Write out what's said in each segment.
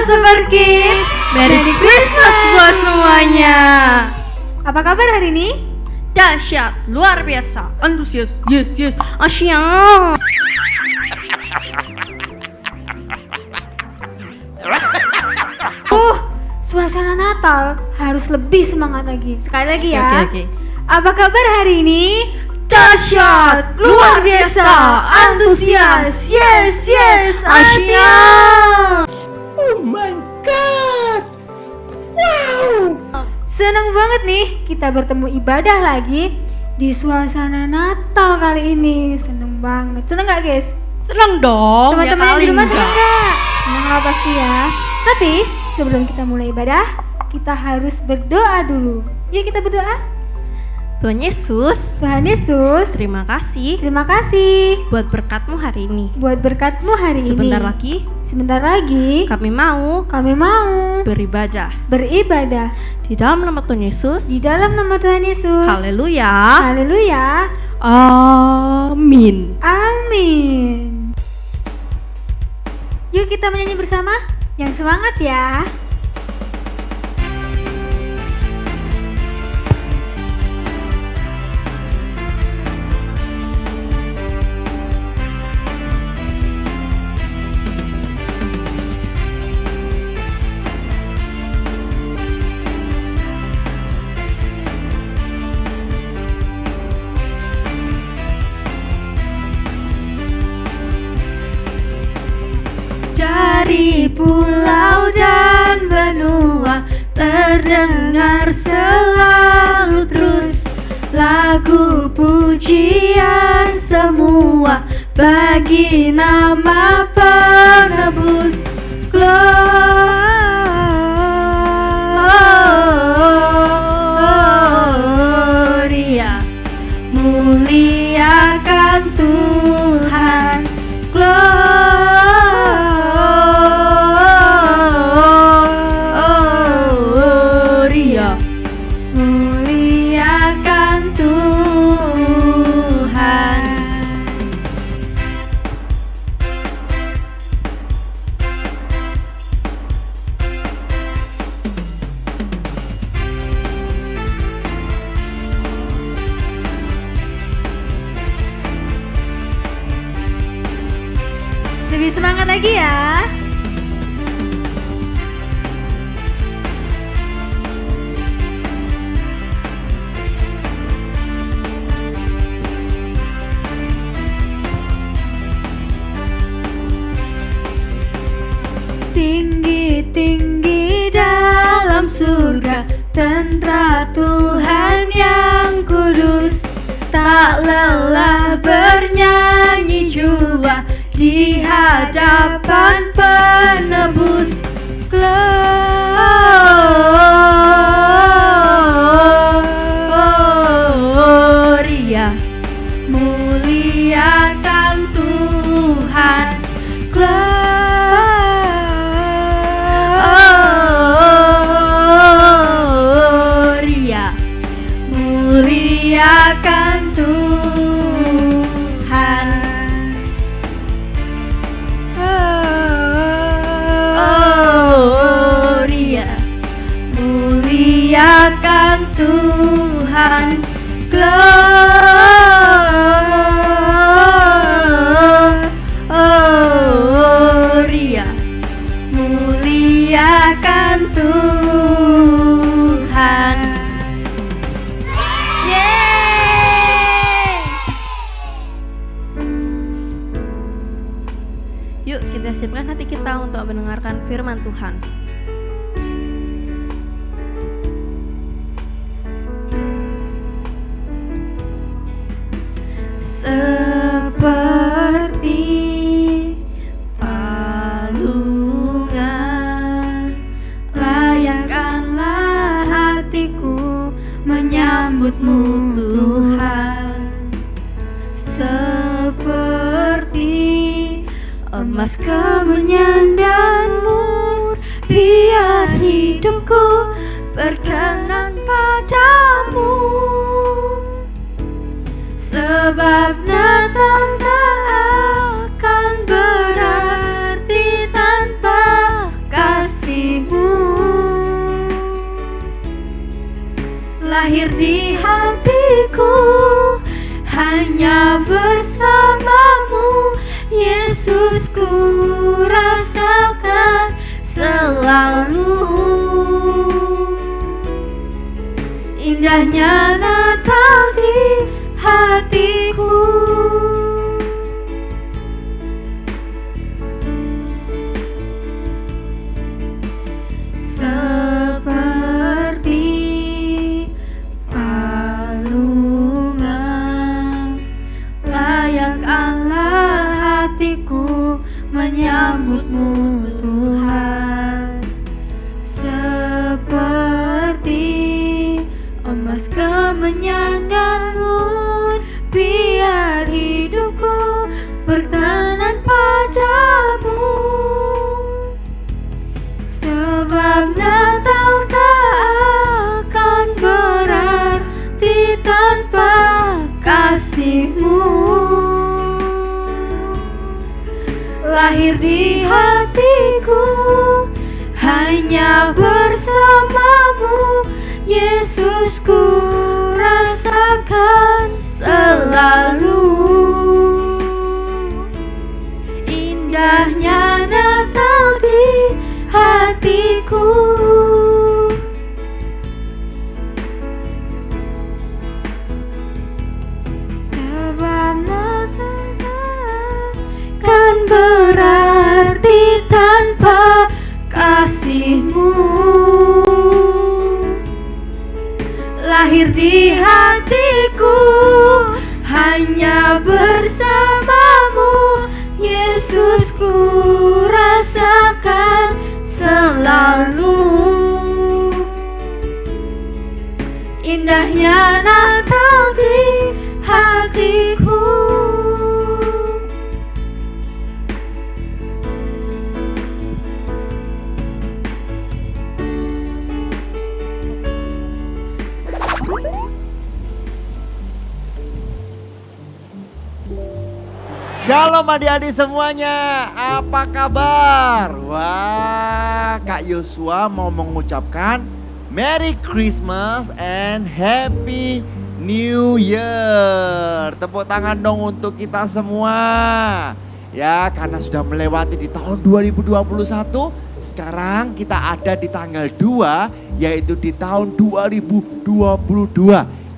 Super Kids, Merry Christmas buat semuanya. Apa kabar hari ini? Dahsyat, luar biasa, antusias, yes, asyik. Suasana Natal harus lebih semangat lagi. Sekali lagi ya. Oke. Apa kabar hari ini? Dahsyat, luar biasa, antusias, yes, asyik. Oh my god! Wow! Senang banget nih kita bertemu ibadah lagi di suasana Natal kali ini. Seneng banget. Seneng gak guys? Senang dong. Teman-teman yang di rumah seneng gak? Seneng lah pasti ya. Tapi sebelum kita mulai ibadah, kita harus berdoa dulu. Yuk kita berdoa. Tuhan Yesus, Terima kasih buat berkat-Mu hari ini. buat berkat-Mu hari Sebentar ini. lagi Sebentar lagi kami mau kami mau beribadah beribadah di dalam nama Tuhan Yesus. di dalam nama Tuhan Yesus. Haleluya. Haleluya. Amin. Amin. Yuk kita menyanyi bersama. Yang semangat ya. Dari pulau dan benua terdengar selalu terus lagu pujian semua bagi nama penebus. Gloria, muliakan Tuhan. Gloria, muliakan Tuhan. Lebih semangat lagi ya. Tinggi-tinggi dalam surga, tentara Tuhan yang kudus, tak lelah bernyanyi jua di hadapan penebus. Gloria, muliakan Tuhan. Gloria, muliakan Tuhan. Gloria, muliakan Tuhan. Gloria, muliakan Tuhan. Yeay. Yuk kita siapkan hati kita untuk mendengarkan firman Tuhan. Seperti palungan, layakkanlah hatiku menyambutmu Tuhan. Seperti emas kemenyan dan mur, biar hidupku berkenan padamu. Sebab Natal tak akan berarti tanpa kasih. lahir di hatiku, hanya bersamamu Yesus ku rasakan selalu. Indahnya Natal di hatiku. Seperti palungan layakkanlah hatiku menyambutmu Tuhan. Seperti emas kemenyanganmu, biar hidupku berkenan padamu. Sebab Natal tak akan berarti tanpa kasih-Mu. Lahir di hatiku, hanya bersamamu Yesus ku rasakan selalu. Indahnya Natal di hatiku. Sebab Natal takkan berarti tanpa kasih-Mu. Lahir di hatiku, hanya bersamamu Yesus ku rasakan selalu. Indahnya Natal di hatiku. Shalom adik-adik semuanya, apa kabar? Wah, Kak Yosua mau mengucapkan Merry Christmas and Happy New Year. Tepuk tangan dong untuk kita semua. Ya, karena sudah melewati di tahun 2021, sekarang kita ada di tanggal 2, yaitu di tahun 2022.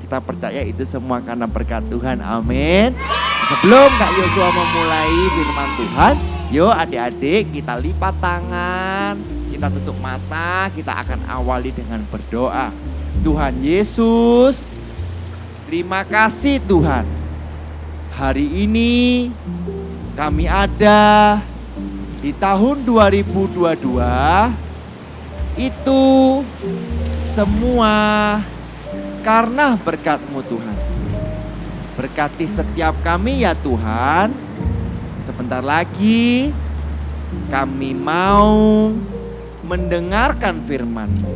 Kita percaya itu semua karena berkat Tuhan, amin. Sebelum Kak Yosua memulai firman Tuhan, yuk adik-adik kita lipat tangan, kita tutup mata, kita akan awali dengan berdoa. Tuhan Yesus, terima kasih Tuhan. Hari ini kami ada di tahun 2022, itu semua karena berkat-Mu Tuhan. Berkati setiap kami ya Tuhan. Sebentar lagi kami mau mendengarkan firman-Mu.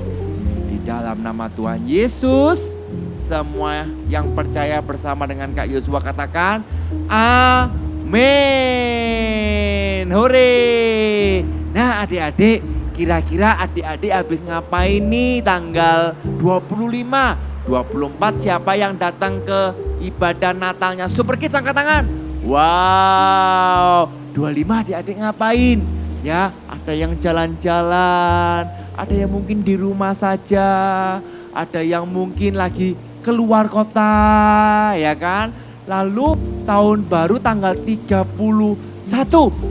Di dalam nama Tuhan Yesus, semua yang percaya bersama dengan Kak Yosua katakan amin. Hore. Nah adik-adik, kira-kira adik-adik habis ngapain nih tanggal 25, 24 siapa yang datang ke ibadah Natalnya? Super Kids angkat tangan. Wow, 25 adik-adik ngapain? Ya, ada yang jalan-jalan, ada yang mungkin di rumah saja, ada yang mungkin lagi keluar kota, ya kan? Lalu tahun baru tanggal 31.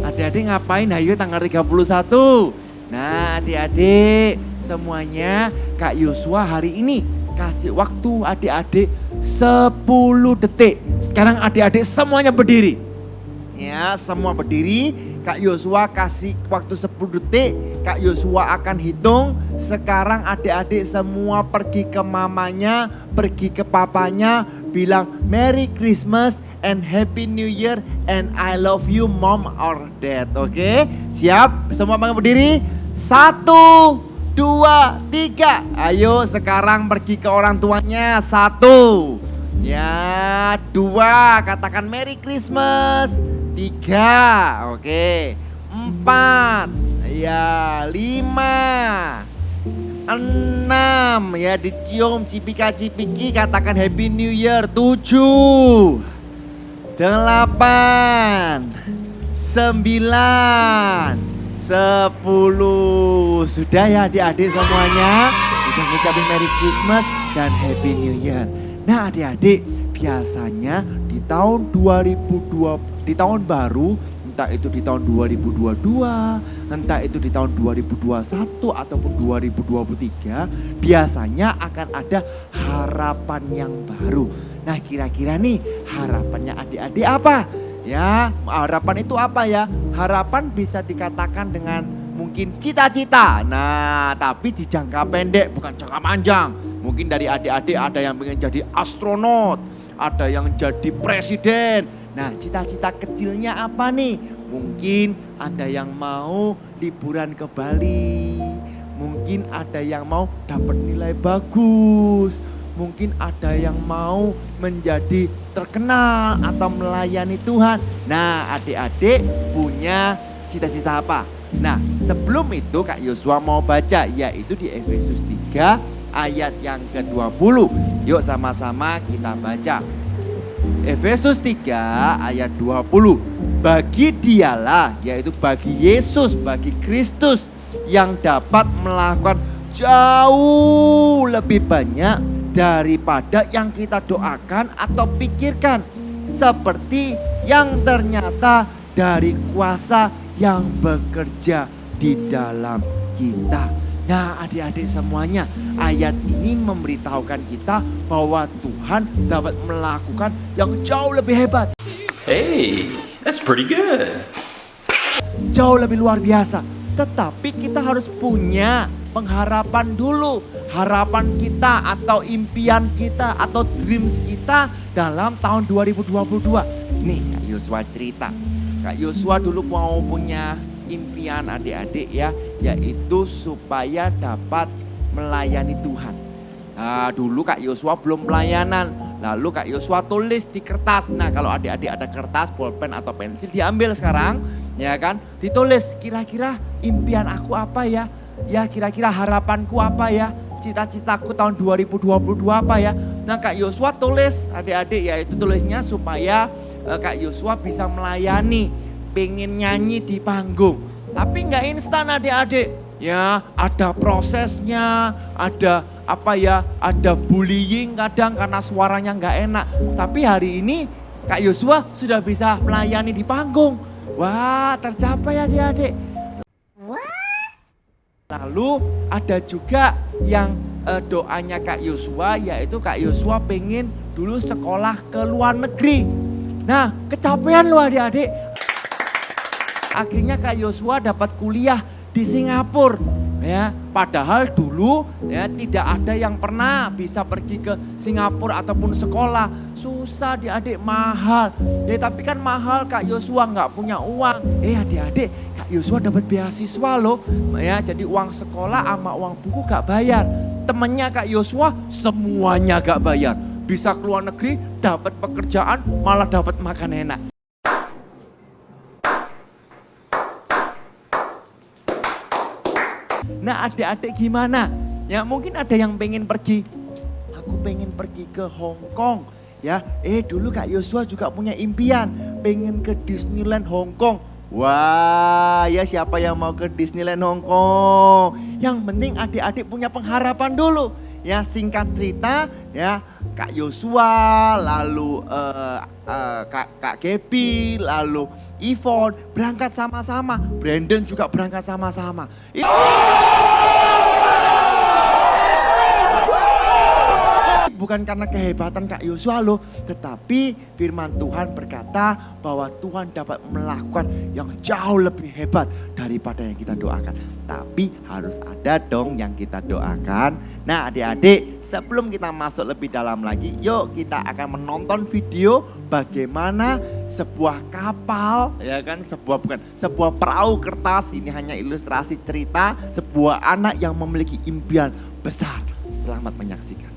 Adik-adik ngapain? Ayo tanggal 31. Nah, adik-adik semuanya Kak Yosua hari ini kasih waktu adik-adik 10 detik. Sekarang adik-adik semuanya berdiri. Ya, semua berdiri. Kak Yosua kasih waktu 10 detik. Kak Yosua akan hitung. Sekarang adik-adik semua pergi ke mamanya, pergi ke papanya, bilang Merry Christmas and Happy New Year and I love you mom or dad. Oke? Siap? Semua berdiri. 1, 2, 3. Ayo sekarang pergi ke orang tuanya. 1. Ya, 2. Katakan Merry Christmas. 3. Oke. 4. Ya, 5. 6 ya, dicium cipika-cipiki katakan Happy New Year. 7 8 9 10. Sudah ya adik-adik semuanya? Udah ngucapin Merry Christmas dan Happy New Year. Nah adik-adik, biasanya di tahun 2020, di tahun baru, entah itu di tahun 2022, entah itu di tahun 2021 ataupun 2023, biasanya akan ada harapan yang baru. Nah kira-kira nih harapannya adik-adik apa? Ya, harapan itu apa ya? Harapan bisa dikatakan dengan mungkin cita-cita. Nah, tapi di jangka pendek, bukan jangka panjang. Mungkin dari adik-adik ada yang pengen jadi astronot, ada yang jadi presiden. Nah, cita-cita kecilnya apa nih? Mungkin ada yang mau liburan ke Bali. Mungkin ada yang mau dapat nilai bagus. Mungkin ada yang mau menjadi terkenal atau melayani Tuhan. Nah, adik-adik punya cita-cita apa? Nah, sebelum itu Kak Yosua mau baca, yaitu di Efesus 3 ayat yang ke-20. Yuk sama-sama kita baca. Efesus 3 ayat 20. Bagi dialah, yaitu bagi Yesus, bagi Kristus yang dapat melakukan jauh lebih banyak daripada yang kita doakan atau pikirkan, seperti yang ternyata dari kuasa yang bekerja di dalam kita. Nah adik-adik semuanya, ayat ini memberitahukan kita bahwa Tuhan dapat melakukan yang jauh lebih hebat. Hey, that's pretty good. Jauh lebih luar biasa. Tetapi kita harus punya pengharapan dulu. Harapan kita atau impian kita atau dreams kita dalam tahun 2022. Nih Kak Yosua cerita. Kak Yosua dulu mau punya impian adik-adik ya. Yaitu supaya dapat melayani Tuhan. Nah dulu Kak Yosua belum pelayanan. Lalu Kak Yosua tulis di kertas. Nah kalau adik-adik ada kertas, bolpen atau pensil diambil sekarang. Ya kan, ditulis kira-kira impian aku apa ya. Ya kira-kira harapanku apa ya. Cita-citaku tahun 2022 apa ya. Nah Kak Yosua tulis adik-adik ya, itu tulisnya supaya Kak Yosua bisa melayani. Pengen nyanyi di panggung. Tapi nggak instan adik-adik. Ya ada prosesnya, ada apa ya, ada bullying kadang karena suaranya nggak enak. Tapi hari ini Kak Yosua sudah bisa melayani di panggung. Wah tercapai adik-adik. Lalu ada juga yang doanya Kak Yosua, yaitu Kak Yosua pengen dulu sekolah ke luar negeri. Nah kecapean loh adik-adik. Akhirnya Kak Yosua dapat kuliah di Singapura. Ya, padahal dulu ya tidak ada yang pernah bisa pergi ke Singapura ataupun sekolah. Susah adik-adik, mahal. Ya tapi kan mahal, Kak Yosua nggak punya uang. Adik-adik, Kak Yosua dapat beasiswa loh. Ya, jadi uang sekolah sama uang buku gak bayar. Temennya Kak Yosua semuanya gak bayar. Bisa keluar negeri, dapat pekerjaan, malah dapat makan enak. Nah adik-adik gimana? Ya mungkin ada yang pengen pergi. Aku pengen pergi ke Hong Kong. Ya, dulu Kak Yosua juga punya impian. Pengen ke Disneyland Hong Kong. Wah, ya siapa yang mau ke Disneyland Hong Kong? Yang penting adik-adik punya pengharapan dulu. Ya singkat cerita ya Kak Yosua, lalu Kak Gaby, lalu Yvonne berangkat sama-sama. Brandon juga berangkat sama-sama. Bukan karena kehebatan Kak Yosua loh, tetapi firman Tuhan berkata bahwa Tuhan dapat melakukan yang jauh lebih hebat daripada yang kita doakan. Tapi harus ada dong yang kita doakan. Nah adik-adik, sebelum kita masuk lebih dalam lagi, yuk kita akan menonton video bagaimana sebuah kapal, ya kan, sebuah perahu kertas, ini hanya ilustrasi cerita sebuah anak yang memiliki impian besar. Selamat menyaksikan.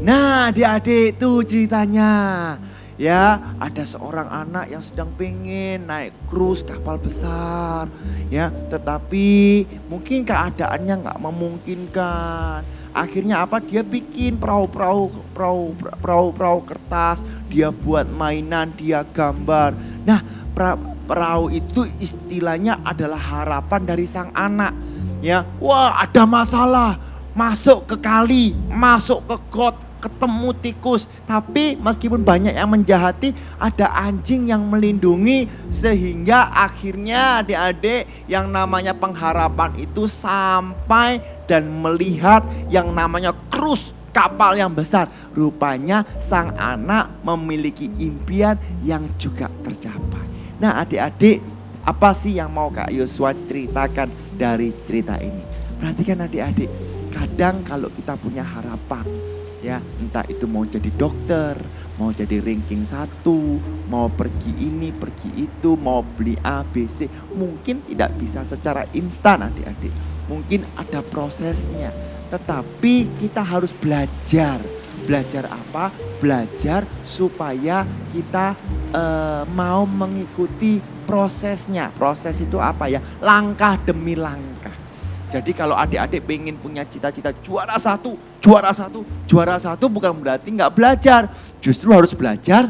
Nah, adik-adik tuh ceritanya. Ya, ada seorang anak yang sedang pengen naik krus kapal besar. Ya, tetapi mungkin keadaannya nggak memungkinkan. Akhirnya apa? Dia bikin perahu kertas, dia buat mainan, dia gambar. Nah, perahu itu istilahnya adalah harapan dari sang anak. Ya, wah ada masalah, masuk ke kali, masuk ke got, ketemu tikus. Tapi meskipun banyak yang menjahati, ada anjing yang melindungi. Sehingga akhirnya adik-adik yang namanya pengharapan itu sampai dan melihat yang namanya krus kapal yang besar. Rupanya sang anak memiliki impian yang juga tercapai. Nah adik-adik, apa sih yang mau Kak Yosua ceritakan dari cerita ini? Perhatikan adik-adik, kadang kalau kita punya harapan, ya entah itu mau jadi dokter, mau jadi ranking 1, mau pergi ini, pergi itu, mau beli A, B, C. Mungkin tidak bisa secara instan adik-adik. Mungkin ada prosesnya. Tetapi kita harus belajar. Belajar apa? Belajar supaya kita mau mengikuti prosesnya. Proses itu apa ya? Langkah demi langkah. Jadi kalau adik-adik pengen punya cita-cita juara satu bukan berarti nggak belajar. Justru harus belajar.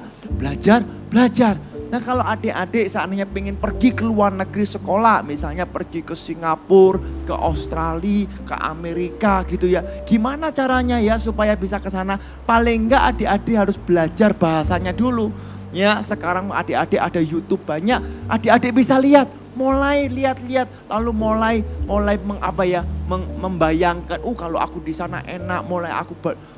Nah kalau adik-adik seandainya pengen pergi ke luar negeri sekolah, misalnya pergi ke Singapura, ke Australia, ke Amerika gitu ya. Gimana caranya ya supaya bisa ke sana? Paling nggak adik-adik harus belajar bahasanya dulu. Ya sekarang adik-adik ada YouTube banyak, adik-adik bisa lihat. Mulai lihat-lihat, lalu mulai membayangkan, kalau aku di sana enak,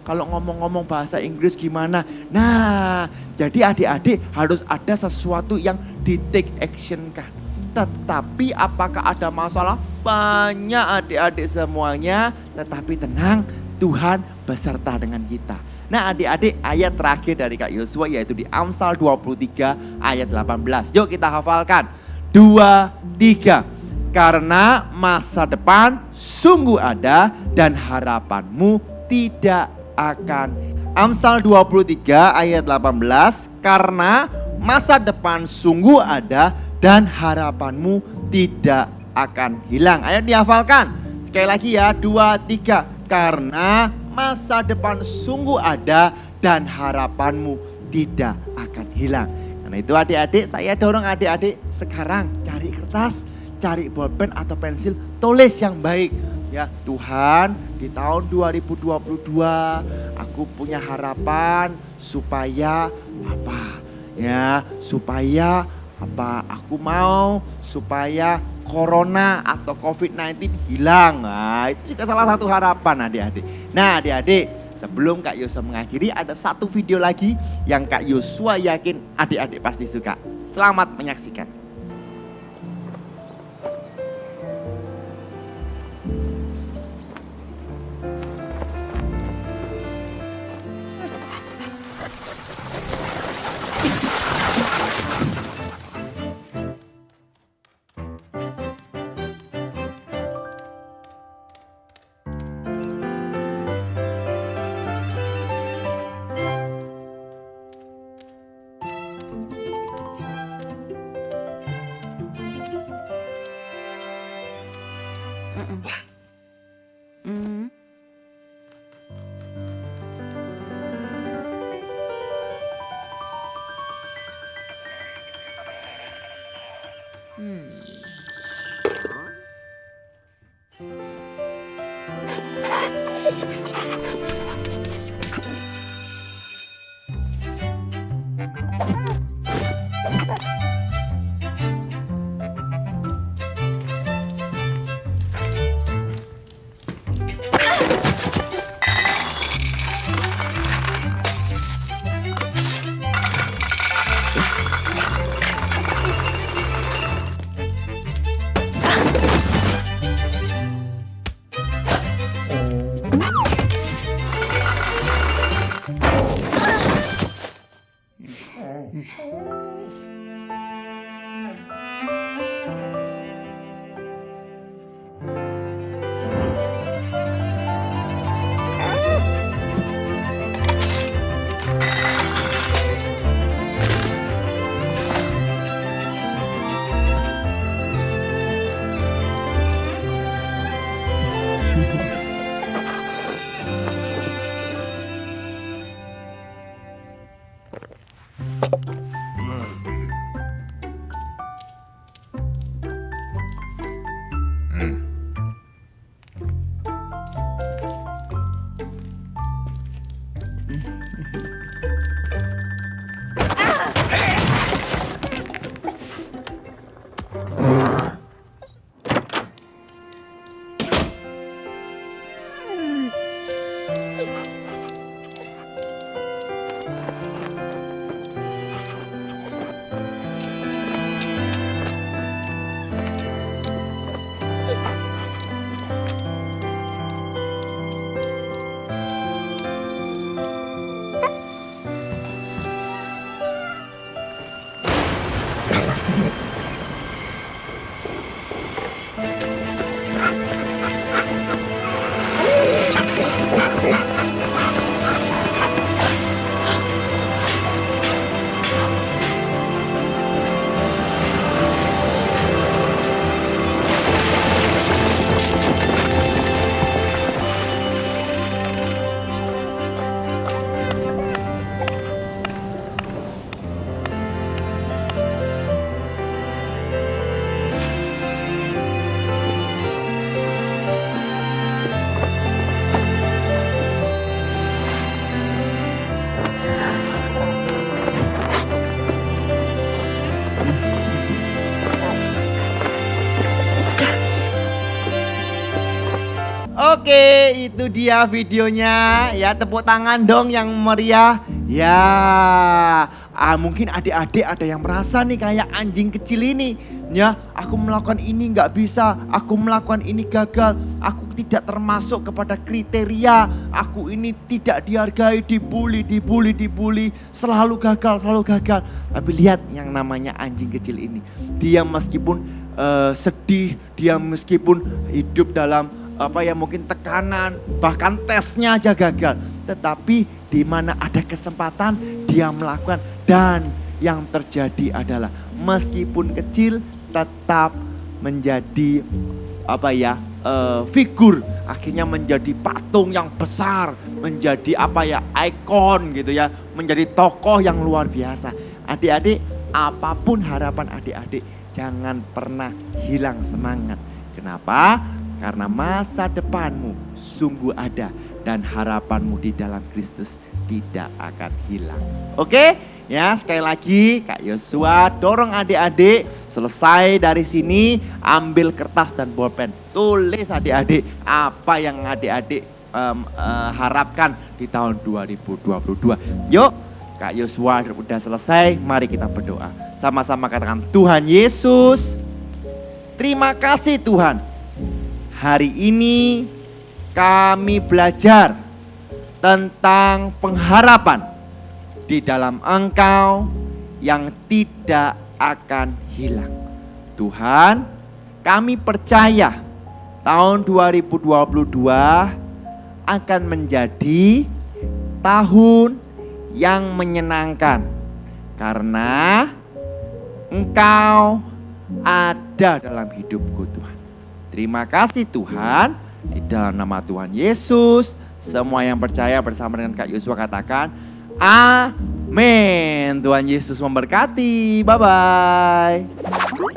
kalau ngomong-ngomong bahasa Inggris gimana. Nah, jadi adik-adik harus ada sesuatu yang di take action kan. Tetapi apakah ada masalah? Banyak adik-adik semuanya, tetapi tenang, Tuhan beserta dengan kita. Nah adik-adik, ayat terakhir dari Kak Yosua yaitu di Amsal 23 ayat 18. Yuk kita hafalkan. 2, 3. Karena masa depan sungguh ada dan harapanmu tidak akan. Amsal 23 ayat 18. Karena masa depan sungguh ada dan harapanmu tidak akan hilang. Ayat dihafalkan. Sekali lagi ya, 2, 3. Karena masa depan sungguh ada dan harapanmu tidak akan hilang. Karena itu adik-adik, saya dorong adik-adik sekarang cari kertas, cari bolpen atau pensil, tulis yang baik. Ya Tuhan, di tahun 2022 aku punya harapan supaya apa? Ya, supaya aku mau supaya corona atau COVID-19 hilang. Nah, itu juga salah satu harapan adik-adik. Nah, adik-adik, sebelum Kak Yosua mengakhiri ada satu video lagi yang Kak Yosua yakin adik-adik pasti suka. Selamat menyaksikan. Oke, itu dia videonya ya, tepuk tangan dong yang meriah. Ya, mungkin adik-adik ada yang merasa nih kayak anjing kecil ini. Ya, aku melakukan ini nggak bisa, aku melakukan ini gagal, aku tidak termasuk kepada kriteria, aku ini tidak dihargai, dibully, selalu gagal. Tapi lihat yang namanya anjing kecil ini, dia meskipun sedih, dia meskipun hidup dalam mungkin tekanan, bahkan tesnya aja gagal. Tetapi di mana ada kesempatan dia melakukan, dan yang terjadi adalah meskipun kecil tetap menjadi figur, akhirnya menjadi patung yang besar, menjadi ikon gitu ya, menjadi tokoh yang luar biasa. Adik-adik, apapun harapan adik-adik, jangan pernah hilang semangat. Kenapa? Karena masa depanmu sungguh ada dan harapanmu di dalam Kristus tidak akan hilang. Oke? Ya, sekali lagi Kak Yosua dorong adik-adik selesai dari sini ambil kertas dan bolpen. Tulis adik-adik apa yang adik-adik harapkan di tahun 2022. Yuk, Kak Yosua udah selesai, mari kita berdoa. Sama-sama katakan, Tuhan Yesus, terima kasih Tuhan. Hari ini kami belajar tentang pengharapan di dalam Engkau yang tidak akan hilang. Tuhan, kami percaya tahun 2022 akan menjadi tahun yang menyenangkan karena Engkau ada dalam hidupku Tuhan. Terima kasih Tuhan, di dalam nama Tuhan Yesus, semua yang percaya bersama dengan Kak Yosua katakan, amin. Tuhan Yesus memberkati. Bye-bye.